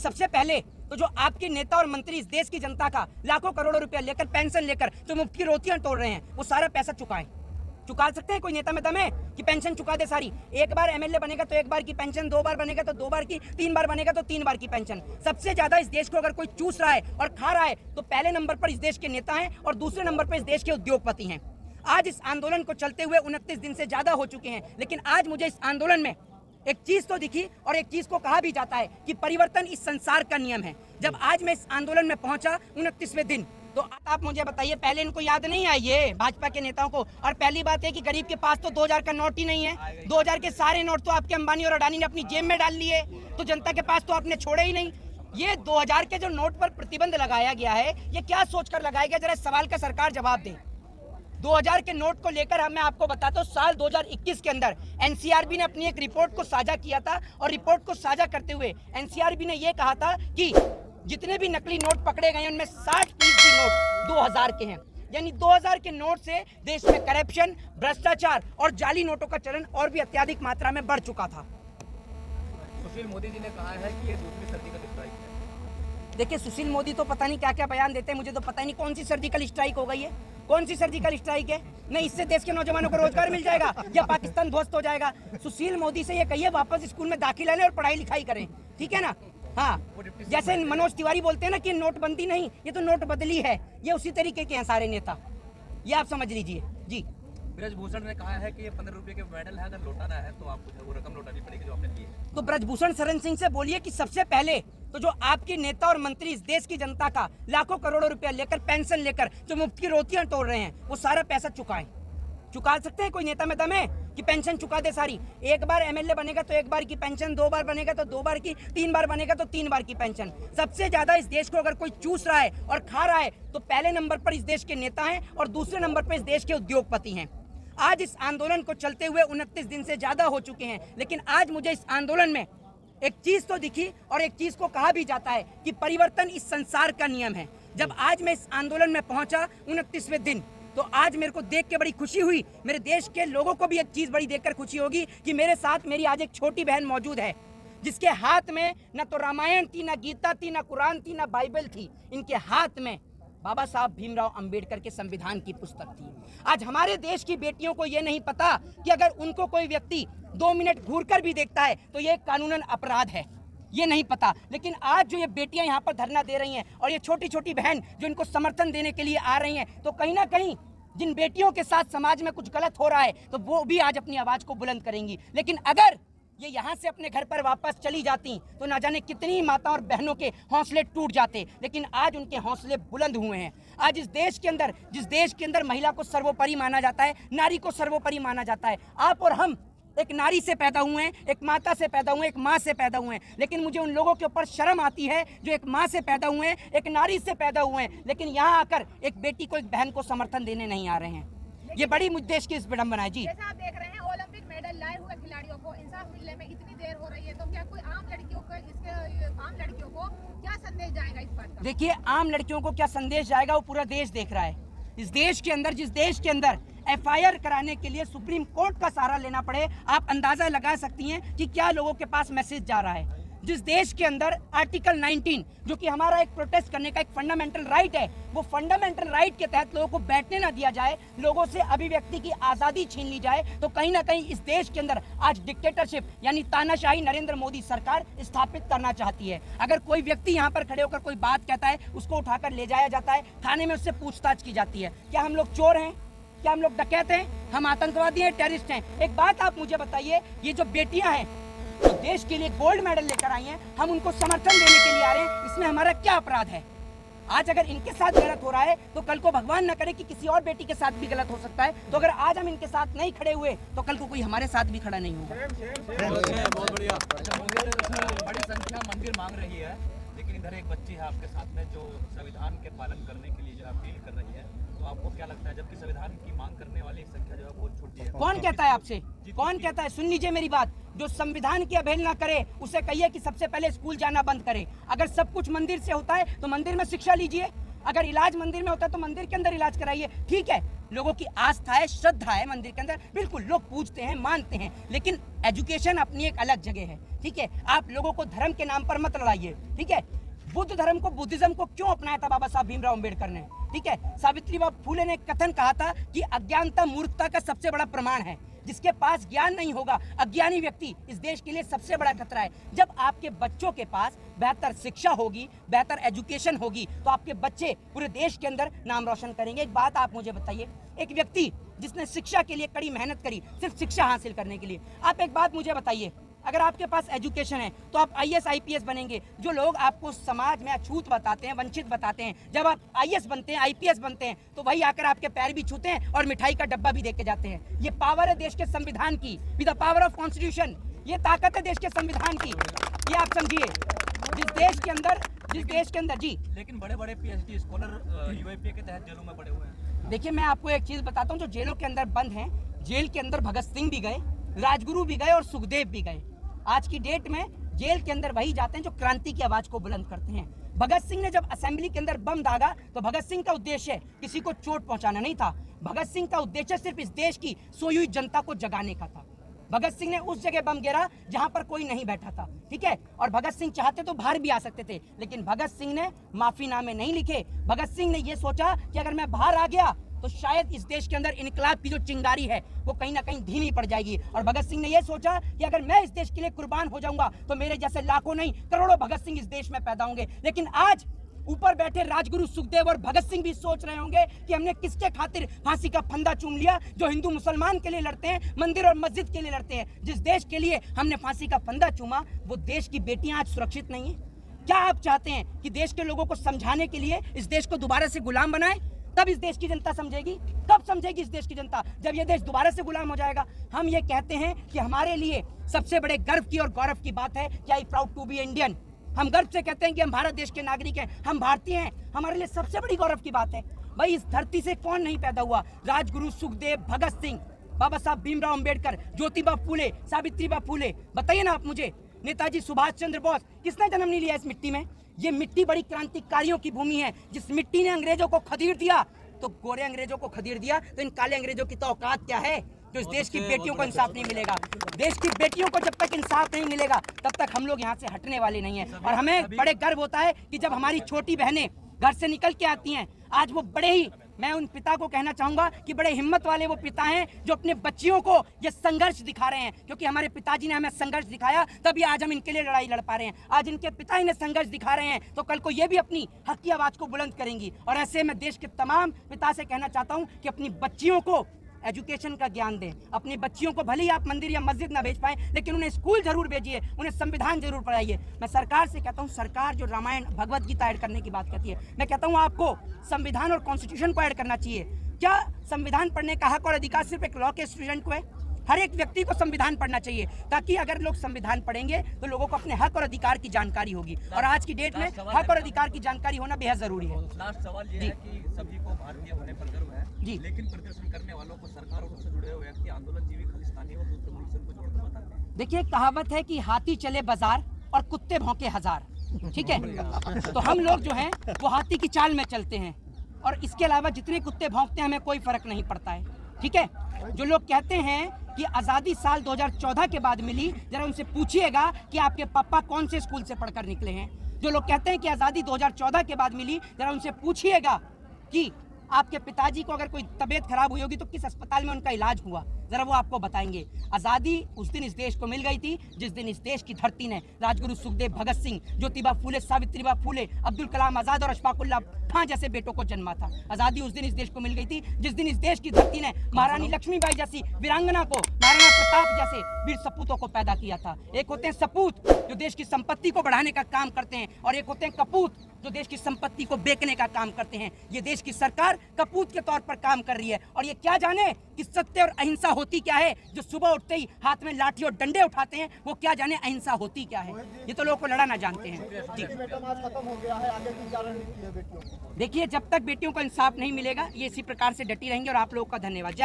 सबसे पहले तो जो आपके नेता और मंत्री इस देश की जनता का लाखों करोड़ों रुपया लेकर पेंशन लेकर जो मुफ्त की रोटियां तोड़ रहे हैं वो सारा पैसा चुका सकते हैं? कोई नेता में दम है कि पेंशन चुका दे सारी? एक बार एमएलए बनेगा तो एक बार की पेंशन, 2 बार बनेगा तो 2 बार की, 3 बार बनेगा तो 3 बार की पेंशन। सबसे ज्यादा इस देश को अगर कोई चूस रहा है और खा रहा है तो पहले नंबर पर इस देश के नेता हैं और दूसरे नंबर पर इस देश के उद्योगपति हैं। आज इस आंदोलन को चलते हुए 29 दिन से ज्यादा हो चुके हैं, लेकिन आज मुझे इस आंदोलन में एक चीज तो दिखी और एक चीज को कहा भी जाता है कि परिवर्तन इस संसार का नियम है। जब आज मैं इस आंदोलन में पहुंचा 29वें दिन, तो आप मुझे बताइए, पहले इनको याद नहीं आई ये भाजपा के नेताओं को? और पहली बात है कि गरीब के पास तो 2000 का नोट ही नहीं है। 2000 के सारे नोट तो आपके अंबानी और अडानी ने अपनी जेब में डाल लिए, तो जनता के पास तो आपने छोड़े ही नहीं। ये 2000 के जो नोट पर प्रतिबंध लगाया गया है, ये क्या सोचकर लगाया गया? जरा इस सवाल का सरकार जवाब दे। 2000 के नोट को लेकर मैं आपको बताता हूँ, साल 2021 के अंदर एनसीआरबी ने अपनी एक रिपोर्ट को साझा किया था और रिपोर्ट को साझा करते हुए एनसीआरबी ने यह कहा था कि जितने भी नकली नोट पकड़े गए उनमें 60% नोट 2000 के हैं। यानी 2000 के नोट से देश में करप्शन, भ्रष्टाचार और जाली नोटों का चलन और भी अत्यधिक मात्रा में बढ़ चुका था। सुशील मोदी जी ने कहा है कि ये दूसरी सर्जिकल स्ट्राइक है। देखिए, सुशील मोदी तो पता नहीं क्या क्या बयान देते हैं, मुझे तो पता ही नहीं कौन सी सर्जिकल स्ट्राइक हो गई है, कौन सी सर्जिकल स्ट्राइक है। नहीं, इससे देश के नौजवानों को रोजगार मिल जाएगा या पाकिस्तान ध्वस्त हो जाएगा? सुशील मोदी से ये कहिए वापस स्कूल में दाखिला लें और पढ़ाई लिखाई करें, ठीक है ना? हाँ, जैसे मनोज तिवारी बोलते हैं ना कि नोटबंदी नहीं, ये तो नोट बदली है। ये उसी तरीके के हैं सारे नेता, ये आप समझ लीजिए जी। ब्रजभूषण ने कहा है कि ये 15 रुपए के मेडल है, अगर लौटाना है तो आपको वो रकम लौटानी पड़ेगी जो आपने दी है। तो ब्रजभूषण शरण सिंह से बोलिए कि सबसे पहले तो जो आपके नेता और मंत्री इस देश की जनता का लाखों करोड़ों रुपया लेकर पेंशन लेकर जो मुफ्त की रोटियां तोड़ रहे हैं वो सारा पैसा चुका सकते हैं? कोई नेता में दम है कि पेंशन चुका दे सारी? एक बार एमएलए बनेगा तो एक बार की पेंशन, 2 बार बनेगा तो 2 बार की, 3 बार बनेगा तो 3 बार की पेंशन। सबसे ज्यादा इस देश को अगर कोई चूस रहा है और खा रहा है तो पहले नंबर पर इस देश के नेता हैं और दूसरे नंबर पर इस देश के उद्योगपति हैं। आज इस आंदोलन को चलते हुए 29 दिन से ज्यादा हो चुके हैं, लेकिन आज मुझे इस आंदोलन में एक चीज तो दिखी और एक चीज को कहा भी जाता है कि परिवर्तन इस संसार का नियम है। जब आज मैं इस आंदोलन में पहुंचा 29वें दिन, तो आज मेरे को देख के बड़ी खुशी हुई। मेरे देश के लोगों को भी एक चीज बड़ी देखकर खुशी होगी कि मेरे साथ मेरी आज एक छोटी बहन मौजूद है, जिसके हाथ में न तो रामायण थी, न गीता थी, न कुरान थी, न बाइबल थी। इनके हाथ में बाबा साहब भीमराव अंबेडकर के संविधान की पुस्तक थी। आज हमारे देश की बेटियों को ये नहीं पता कि अगर उनको कोई व्यक्ति 2 मिनट घूरकर भी देखता है तो ये कानूनन अपराध है, ये नहीं पता। लेकिन आज जो ये बेटियां यहाँ पर धरना दे रही हैं और ये छोटी छोटी बहन जो इनको समर्थन देने के लिए आ रही हैं, तो कहीं ना कहीं जिन बेटियों के साथ समाज में कुछ गलत हो रहा है तो वो भी आज अपनी आवाज को बुलंद करेंगी। लेकिन अगर ये यहाँ से अपने घर पर वापस चली जाती तो ना जाने कितनी माता और बहनों के हौसले टूट जाते, लेकिन आज उनके हौसले बुलंद हुए हैं। आज इस देश के अंदर, जिस देश के अंदर महिला को सर्वोपरि माना जाता है, नारी को सर्वोपरि माना जाता है, आप और हम एक नारी से पैदा हुए हैं, एक माता से पैदा हुए हैं, एक माँ से पैदा हुए हैं। लेकिन मुझे उन लोगों के ऊपर शर्म आती है जो एक माँ से पैदा हुए हैं, एक नारी से पैदा हुए हैं, लेकिन यहाँ आकर एक बेटी को, एक बहन को समर्थन देने नहीं आ रहे हैं। ये बड़ी मुझ देश की इस विडंबना है जी। जैसा आप देख रहे हैं, ओलंपिक मेडल लाए हुए खिलाड़ियों को इंसाफ मिलने में इतनी देर हो रही है, तो क्या कोई आम लड़कियों को क्या संदेश जाएगा इस बात का? देखिए, आम लड़कियों को क्या संदेश जाएगा वो पूरा देश देख रहा है। इस देश के अंदर, जिस देश के अंदर एफआईआर कराने के लिए सुप्रीम कोर्ट का सहारा लेना पड़े, आप अंदाजा लगा सकती हैं कि क्या लोगों के पास मैसेज जा रहा है। जिस देश के अंदर आर्टिकल 19 जो कि हमारा एक प्रोटेस्ट करने का एक फंडामेंटल राइट है, वो फंडामेंटल राइट के तहत लोगों को बैठने ना दिया जाए, लोगों से अभिव्यक्ति की आजादी छीन ली जाए, तो कहीं ना कहीं इस देश के अंदर आज डिक्टेटरशिप यानी तानाशाही नरेंद्र मोदी सरकार स्थापित करना चाहती है। अगर कोई व्यक्ति यहाँ पर खड़े होकर कोई बात कहता है, उसको उठाकर ले जाया जाता है, थाने में उससे पूछताछ की जाती है। क्या हम लोग चोर हैं? क्या हम लोग डकैत हैं? हम आतंकवादी हैं, टेररिस्ट हैं? एक बात आप मुझे बताइए, ये जो बेटियां हैं तो देश के लिए गोल्ड मेडल लेकर आई हैं, हम उनको समर्थन देने के लिए आ रहे हैं, इसमें हमारा क्या अपराध है? आज अगर इनके साथ गलत हो रहा है तो कल को भगवान न करे कि किसी और बेटी के साथ भी गलत हो सकता है। तो अगर आज हम इनके साथ नहीं खड़े हुए तो कल को कोई हमारे साथ भी खड़ा नहीं होगा। बहुत बढ़िया। बड़ी संख्या मंदिर मांग रही है, लेकिन इधर एक बच्ची है आपके साथ में जो संविधान के पालन करने के लिए जो अपील कर रही है, तो आपको क्या लगता है, जबकि संविधान की मांग करने वाली संख्या जो है बहुत छोटी है? कौन कहता है आपसे? कौन कहता है? सुन लीजिए मेरी बात, जो संविधान की अवहेलना करे उसे कहिए कि सबसे पहले स्कूल जाना बंद करे। अगर सब कुछ मंदिर से होता है तो मंदिर में शिक्षा लीजिए, अगर इलाज मंदिर में होता है तो मंदिर के अंदर इलाज कराइए। ठीक है, लोगों की आस्था है, श्रद्धा है मंदिर के अंदर, बिल्कुल लोग पूजते हैं, मानते हैं, लेकिन एजुकेशन अपनी एक अलग जगह है, ठीक है। आप लोगों को धर्म के नाम पर मत लड़ाइए, ठीक है। बुद्ध धर्म को, बुद्धिज्म को क्यों अपनाया था बाबा साहब भीमराव अम्बेडकर ने, ठीक है। सावित्रीबाई फुले ने कथन कहा था कि अज्ञानता मूर्खता का सबसे बड़ा प्रमाण है। जिसके पास ज्ञान नहीं होगा, अज्ञानी व्यक्ति इस देश के लिए सबसे बड़ा खतरा है। जब आपके बच्चों के पास बेहतर शिक्षा होगी, बेहतर एजुकेशन होगी, तो आपके बच्चे पूरे देश के अंदर नाम रोशन करेंगे। एक बात आप मुझे बताइए, एक व्यक्ति जिसने शिक्षा के लिए कड़ी मेहनत करी, सिर्फ शिक्षा हासिल करने के लिए, आप एक बात मुझे बताइए, अगर आपके पास एजुकेशन है तो आप IAS IPS बनेंगे। जो लोग आपको समाज में अछूत बताते हैं, वंचित बताते हैं, जब आप IAS बनते हैं, IPS बनते हैं, तो वही आकर आपके पैर भी छूते हैं और मिठाई का डब्बा भी दे के जाते हैं। ये पावर है देश के संविधान की, with the power of constitution. ये ताकत है देश के संविधान की, ये आप समझिए। जिस देश के अंदर जी, लेकिन बड़े बड़े PhD स्कॉलर UAPA के तहत जेलों में पड़े हुए हैं। देखिए मैं आपको एक चीज बताता हूँ, जो जेलों के अंदर बंद हैं, जेल के अंदर भगत सिंह भी गए, राजगुरु भी गए और सुखदेव भी गए। आज की डेट में जेल के अंदर वही जाते हैं जो क्रांति की आवाज को बुलंद करते हैं। भगत सिंह ने जब असेंबली के अंदर बम दागा तो भगत सिंह का उद्देश्य किसी को चोट पहुंचाना नहीं था। भगत सिंह का उद्देश्य सिर्फ इस देश की सोई हुई जनता को जगाने का था। भगत सिंह ने उस जगह बम गिरा जहां पर कोई नहीं बैठा था, ठीक है। और भगत सिंह चाहते तो बाहर भी आ सकते थे, लेकिन भगत सिंह ने माफीनामे नहीं लिखे। भगत सिंह ने यह सोचा कि अगर मैं बाहर आ गया तो शायद इस देश के अंदर इनकलाब की जो चिंगारी है वो कहीं ना कहीं धीमी पड़ जाएगी। और भगत सिंह ने यह सोचा कि अगर मैं इस देश के लिए कुर्बान हो जाऊंगा तो मेरे जैसे लाखों नहीं करोड़ों भगत सिंह इस देश में पैदा होंगे। लेकिन आज ऊपर बैठे राजगुरु सुखदेव और भगत सिंह भी सोच रहे होंगे कि हमने किसके खातिर फांसी का फंदा चूम लिया। जो हिंदू मुसलमान के लिए लड़ते हैं, मंदिर और मस्जिद के लिए लड़ते हैं, जिस देश के लिए हमने फांसी का फंदा चूमा, वो देश की बेटियां आज सुरक्षित नहीं है। क्या आप चाहते हैं कि देश के लोगों को समझाने के लिए इस देश को दोबारा से गुलाम बनाए? तब इस देश की जनता समझेगी। कब समझेगी इस देश की जनता? जब ये देश दोबारा से गुलाम हो जाएगा। हम ये कहते हैं कि हमारे लिए सबसे बड़े गर्व की और गौरव की बात है कि I proud to be Indian. हम गर्व से कहते हैं कि हम भारत देश के नागरिक हैं, हम भारतीय हैं। हमारे लिए सबसे बड़ी गौरव की बात है। भाई इस धरती से कौन नहीं पैदा हुआ? राजगुरु सुखदेव, भगत सिंह, बाबा साहब भीमराव अम्बेडकर, ज्योतिबा फूले, सावित्रीबाई फूले। बताइए ना आप मुझे, नेताजी सुभाष चंद्र बोस, किसने जन्म नहीं लिया इस मिट्टी में? ये मिट्टी बड़ी क्रांतिकारियों की भूमि है। जिस मिट्टी ने अंग्रेजों को खदेड़ दिया, तो गोरे अंग्रेजों को खदेड़ दिया, तो इन काले अंग्रेजों की तो औकात क्या है? जो इस देश की बेटियों को इंसाफ नहीं मिलेगा। देश की बेटियों को जब तक इंसाफ नहीं मिलेगा तब तक हम लोग यहाँ से हटने वाले नहीं हैं। और हमें बड़े गर्व होता है कि जब हमारी छोटी बहनें घर से निकल के आती हैं, आज वो बड़े ही, मैं उन पिता को कहना चाहूंगा कि बड़े हिम्मत वाले वो पिता हैं जो अपने बच्चियों को ये संघर्ष दिखा रहे हैं। क्योंकि हमारे पिताजी ने हमें संघर्ष दिखाया, तभी आज हम इनके लिए लड़ाई लड़ पा रहे हैं। आज इनके पिता इन्हें संघर्ष दिखा रहे हैं, तो कल को ये भी अपनी हक की आवाज को बुलंद करेंगी। और ऐसे मैं देश के तमाम पिता से कहना चाहता हूँ कि अपनी बच्चियों को एजुकेशन का ज्ञान दें। अपनी बच्चियों को भले ही आप मंदिर या मस्जिद ना भेज पाएं, लेकिन उन्हें स्कूल जरूर भेजिए, उन्हें संविधान जरूर पढ़ाइए। मैं सरकार से कहता हूं, सरकार जो रामायण भगवत गीता ऐड करने की बात कहती है, मैं कहता हूं आपको संविधान और कॉन्स्टिट्यूशन को ऐड करना चाहिए। क्या संविधान पढ़ने का हक और अधिकार सिर्फ एक लॉ के स्टूडेंट को है? हर एक व्यक्ति को संविधान पढ़ना चाहिए, ताकि अगर लोग संविधान पढ़ेंगे तो लोगों को अपने हक और अधिकार की जानकारी होगी। और आज की डेट में हक और अधिकार की जानकारी होना बेहद जरूरी है। लास्ट सवाल ये है कि सभी को भारतीय होने पर गर्व है जी, लेकिन प्रदर्शन करने वालों को सरकार और उससे जुड़े हुए व्यक्ति आंदोलनजीवी खालिस्तानी और दूसरे मुल्क से उनको जोड़कर बताते हैं। देखिए कहावत है कि हाथी चले बाजार और कुत्ते भौंके हजार, ठीक है। तो हम लोग जो हैं वो हाथी की चाल में चलते हैं, और इसके अलावा जितने कुत्ते भौंकते हैं हमें कोई फर्क नहीं पड़ता है, ठीक है। जो लोग कहते हैं कि आज़ादी साल 2014 के बाद मिली, जरा उनसे पूछिएगा कि आपके पापा कौन से स्कूल से पढ़कर निकले हैं। जो लोग कहते हैं कि आज़ादी 2014 के बाद मिली, जरा उनसे पूछिएगा कि आपके पिताजी को अगर कोई तबीयत खराब हुई होगी तो किस अस्पताल में उनका इलाज हुआ, जरा वो आपको बताएंगे। आज़ादी उस दिन इस देश को मिल गई थी जिस दिन इस देश की धरती ने राजगुरु सुखदेव, भगत सिंह, ज्योतिबा फूले, सावित्रीबाई फूले, अब्दुल कलाम आज़ाद और अशफाकुल्लाह खान जैसे बेटों को जन्मा था। आज़ादी उस दिन इस देश को मिल गई थी जिस दिन इस देश की धरती ने महारानी लक्ष्मीबाई जैसी वीरांगना को, महाराणा प्रताप जैसे वीर सपूतों को पैदा किया था। एक होते हैं सपूत जो देश की संपत्ति को बढ़ाने का काम करते हैं, और एक होते हैं कपूत जो देश की संपत्ति को बेचने का काम करते हैं। ये देश की सरकार कपूत के तौर पर काम कर रही है, और ये क्या जाने कि सत्य और अहिंसा होती क्या है। जो सुबह उठते ही हाथ में लाठी और डंडे उठाते हैं, वो क्या जाने अहिंसा होती क्या है। ये तो लोगों को लड़ाना जानते हैं। जी, देखिए जब तक बेटियों को इंसाफ नहीं मिलेगा ये इसी प्रकार से डटी रहेंगे। और आप लोगों का धन्यवाद। जय